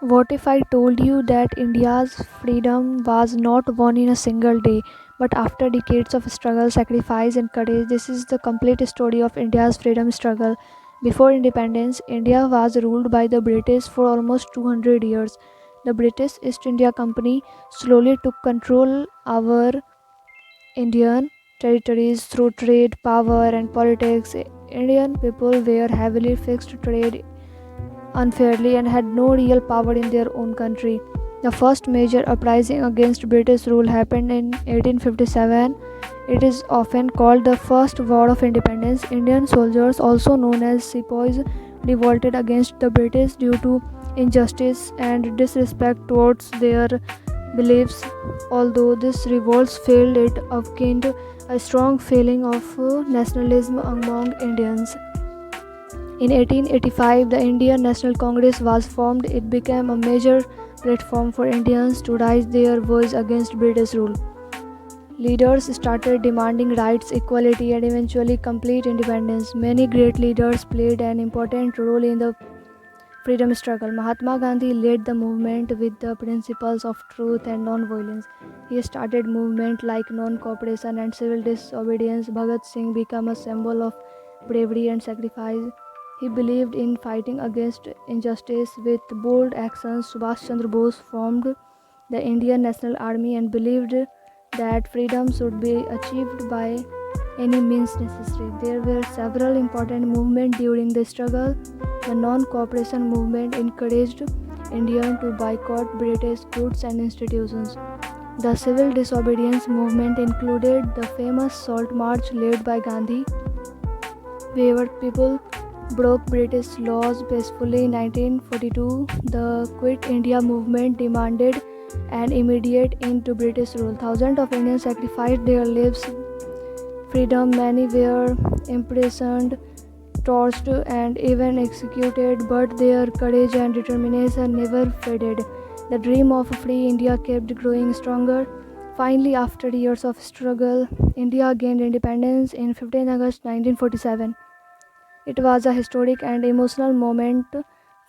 What if I told you that India's freedom was not won in a single day, but after decades of struggle, sacrifice, and courage? This is the complete story of India's freedom struggle. Before independence, India was ruled by the British for almost 200 years. The British East India Company slowly took control our Indian territories through trade, power, and politics. Indian people were heavily fixed trade unfairly and had no real power in their own country. The first major uprising against British rule happened in 1857. It is often called the First War of Independence. Indian soldiers, also known as sepoys, revolted against the British due to injustice and disrespect towards their beliefs. Although this revolt failed, it awakened a strong feeling of nationalism among Indians. In 1885, the Indian National Congress was formed. It became a major platform for Indians to raise their voice against British rule. Leaders started demanding rights, equality, and eventually complete independence. Many great leaders played an important role in the freedom struggle. Mahatma Gandhi led the movement with the principles of truth and non-violence. He started movements like non-cooperation and civil disobedience. Bhagat Singh became a symbol of bravery and sacrifice. He believed in fighting against injustice with bold actions. Subhash Chandra Bose formed the Indian National Army and believed that freedom should be achieved by any means necessary. There were several important movements during the struggle. The non-cooperation movement encouraged Indians to boycott British goods and institutions. The civil disobedience movement included the famous Salt March led by Gandhi, where people broke British laws peacefully. In 1942, the Quit India movement demanded an immediate end to British rule. Thousands of Indians sacrificed their lives freedom. Many were imprisoned, tortured, and even executed, but their courage and determination never faded. The dream of a free India kept growing stronger. Finally, after years of struggle, India gained independence in 15 August 1947. It was a historic and emotional moment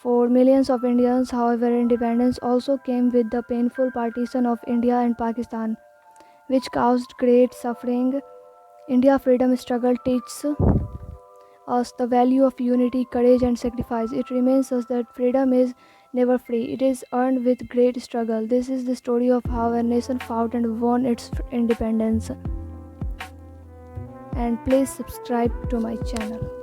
for millions of Indians. However, independence also came with the painful partition of India and Pakistan, which caused great suffering. India's freedom struggle teaches us the value of unity, courage, and sacrifice. It reminds us that freedom is never free, it is earned with great struggle. This is the story of how a nation fought and won its independence. And please subscribe to my channel.